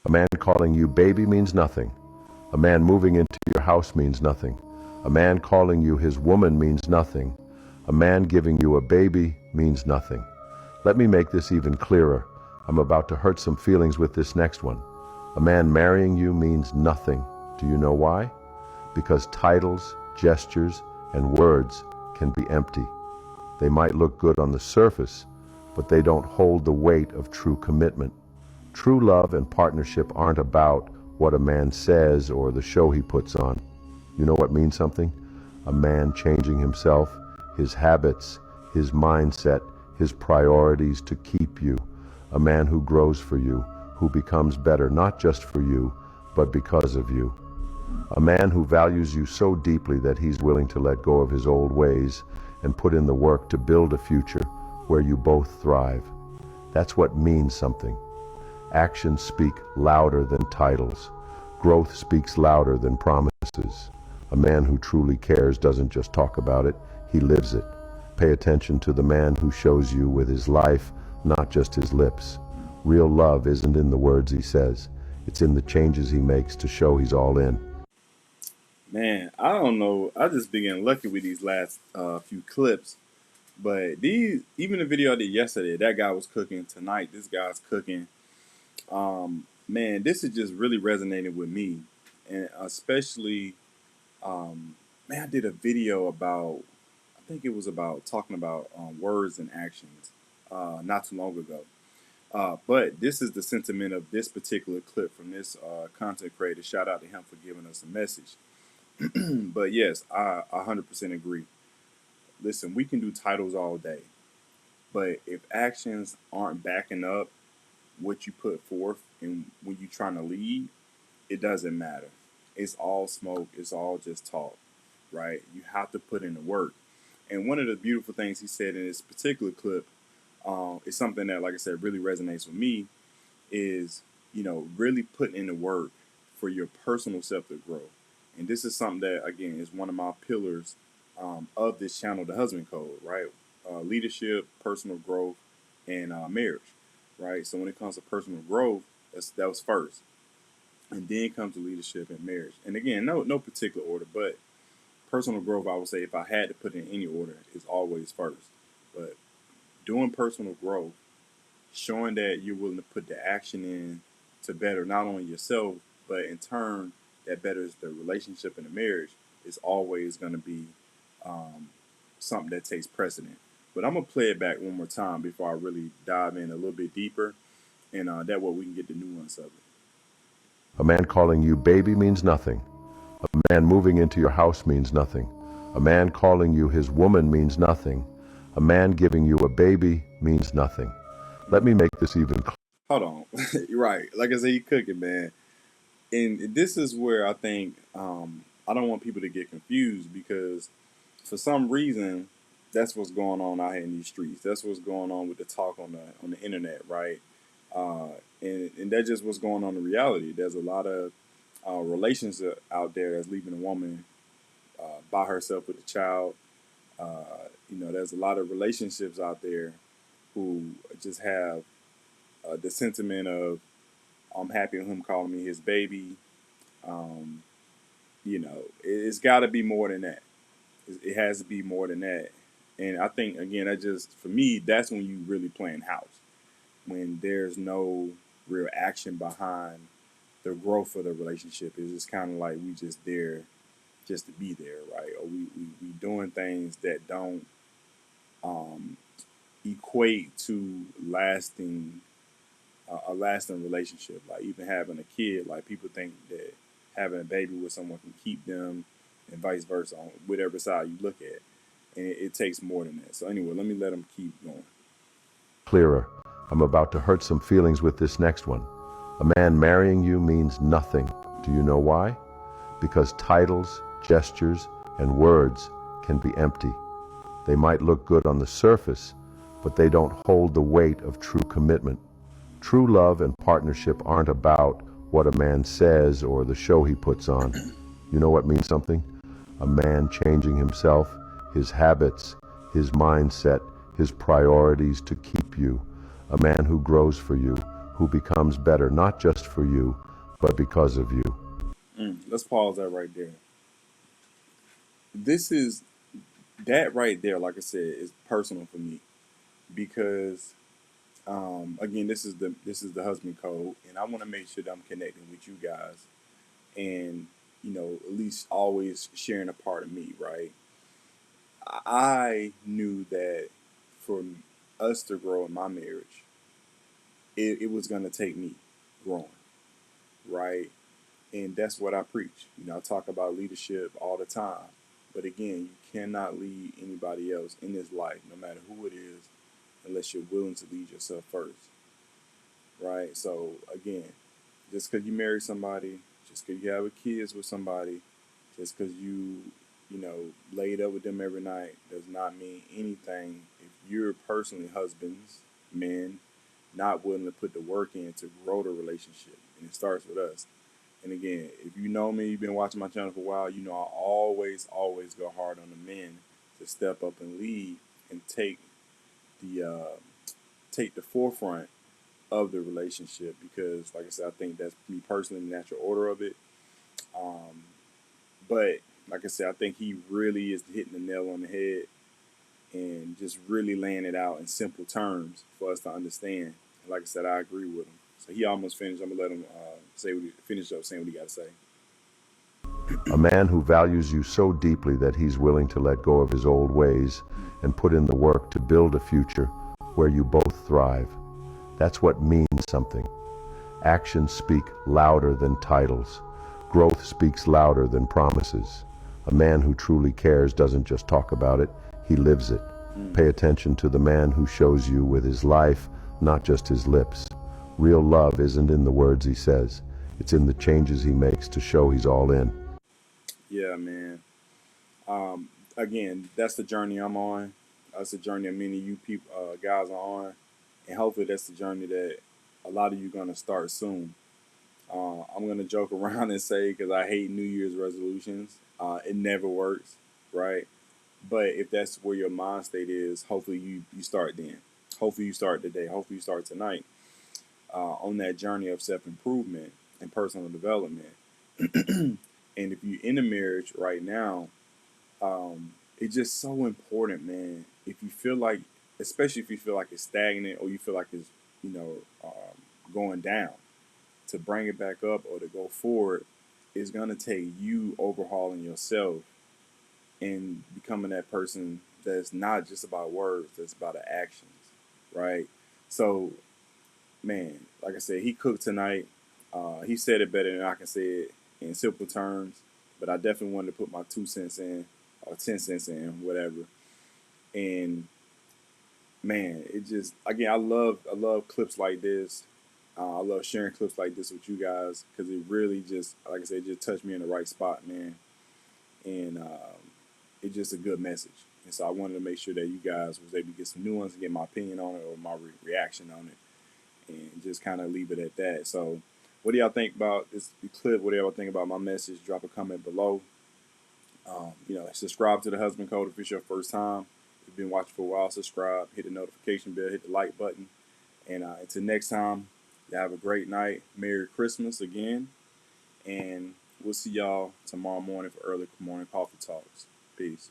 A man calling you baby means nothing. A man moving into your house means nothing. A man calling you his woman means nothing. A man giving you a baby means nothing. Let me make this even clearer. I'm about to hurt some feelings with this next one. A man marrying you means nothing. Do you know why? Because titles, gestures, and words can be empty. They might look good on the surface, but they don't hold the weight of true commitment. True love and partnership aren't about what a man says or the show he puts on. You know what means something? A man changing himself, his habits, his mindset, his priorities to keep you. A man who grows for you, who becomes better not just for you, but because of you. A man who values you so deeply that he's willing to let go of his old ways and put in the work to build a future where you both thrive. That's what means something. Actions speak louder than titles. Growth speaks louder than promises. A man who truly cares doesn't just talk about it, he lives it. Pay attention to the man who shows you with his life, not just his lips. Real love isn't in the words he says. It's in the changes he makes to show he's all in. Man, I don't know. I just been getting lucky with these last few clips. But these, even the video I did yesterday, that guy was cooking. Tonight, this guy's cooking. Man, this is just really resonating with me, and especially, man, I did a video about, I think it was about talking about words and actions, not too long ago. But this is the sentiment of this particular clip from this content creator. Shout out to him for giving us a message. But yes, I 100% agree. Listen, we can do titles all day, but if actions aren't backing up what you put forth and when you're trying to lead, it doesn't matter. It's all smoke. It's all just talk, right? You have to put in the work. And one of the beautiful things he said in this particular clip is something that, like I said, really resonates with me. Is really putting in the work for your personal self to grow. And this is something that, again, is one of my pillars of this channel, the Husband Code, right? Leadership, personal growth, and marriage, right? So when it comes to personal growth, that was first, and then comes to leadership and marriage. And again, no particular order, but personal growth, I would say, if I had to put it in any order, is always first. But doing personal growth, showing that you're willing to put the action in to better not only yourself, but in turn that betters the relationship and the marriage, is always going to be something that takes precedent. But I'm gonna play it back one more time before I really dive in a little bit deeper, and that way we can get the nuance of it. A man calling you baby means nothing. A man moving into your house means nothing. A man calling you his woman means nothing. A man giving you a baby means nothing. Let me make this even clearer. Hold on, you're right. Like I said, he cooking, man, and this is where I think I don't want people to get confused, because for some reason that's what's going on out here in these streets. That's what's going on with the talk on the internet, right? And that's just what's going on in reality. There's a lot of relations out there that's leaving a woman by herself with a child. There's a lot of relationships out there who just have the sentiment of, I'm happy with him calling me his baby. Um, it's got to be more than that. It has to be more than that. And I think, again, that just, for me, that's when you really playing house. When there's no real action behind the growth of the relationship. It's just kind of like we just there just to be there, right? Or we doing things that don't equate to lasting a lasting relationship. Like even having a kid, like people think that having a baby with someone can keep them, and vice versa, on whatever side you look at. And it takes more than that. So anyway, let me let them keep going. I'm about to hurt some feelings with this next one. A man marrying you means nothing. Do you know why? Because titles, gestures, and words can be empty. They might look good on the surface, but they don't hold the weight of true commitment. True love and partnership aren't about what a man says or the show he puts on. You know what means something? A man changing himself, his habits, his mindset, his priorities to keep you. A man who grows for you, who becomes better not just for you, but because of you. Let's pause that right there. This is that right there, like I said, is personal for me because again, this is the husband code, and I want to make sure that I'm connecting with you guys, and at least always sharing a part of me, right? I knew that for us to grow in my marriage, it was going to take me growing, right? And that's what I preach. I talk about leadership all the time. But again, you cannot lead anybody else in this life, no matter who it is, unless you're willing to lead yourself first, right? So again, just because you marry somebody, just because you have kids with somebody, just because laid up with them every night does not mean anything if you're personally husbands, men, not willing to put the work in to grow the relationship. And it starts with us. And again, if you know me, you've been watching my channel for a while, I always, always go hard on the men to step up and lead and take the forefront of the relationship because, like I said, I think that's me personally the natural order of it. Um, but like I said, I think he really is hitting the nail on the head and just really laying it out in simple terms for us to understand. And like I said, I agree with him. So he almost finished. I'm gonna let him finish up saying what he got to say. A man who values you so deeply that he's willing to let go of his old ways and put in the work to build a future where you both thrive. That's what means something. Actions speak louder than titles. Growth speaks louder than promises. A man who truly cares doesn't just talk about it, he lives it. Pay attention to the man who shows you with his life, not just his lips. Real love isn't in the words he says. It's in the changes he makes to show he's all in. Yeah, man. Again, that's the journey I'm on. That's the journey that many of you people, guys, are on, and hopefully that's the journey that a lot of you gonna start soon. I'm gonna joke around and say because I hate New Year's resolutions. It never works, right? But if that's where your mind state is, hopefully you start then. Hopefully you start today. Hopefully you start tonight on that journey of self improvement and personal development. And if you're in a marriage right now, it's just so important, man. If you feel like, especially if you feel like it's stagnant or you feel like it's, you know, going down, to bring it back up or to go forward, is gonna take you overhauling yourself and becoming that person that's not just about words, that's about the actions, right? So, man, like I said, he cooked tonight. He said it better than I can say it in simple terms, but I definitely wanted to put my 2 cents in or 10 cents in, whatever. And man, it just again, I love clips like this. I love sharing clips like this with you guys because it really just, like I said, just touched me in the right spot, man. And it's just a good message. And so I wanted to make sure that you guys was able to get some nuance and get my opinion on it or my reaction on it, and just kind of leave it at that. So, what do y'all think about this clip? What do y'all think about my message? Drop a comment below. Subscribe to the Husband Code if it's your first time. If you've been watching for a while, subscribe, hit the notification bell, hit the like button. And until next time, y'all have a great night. Merry Christmas again. And we'll see y'all tomorrow morning for early morning coffee talks. Peace.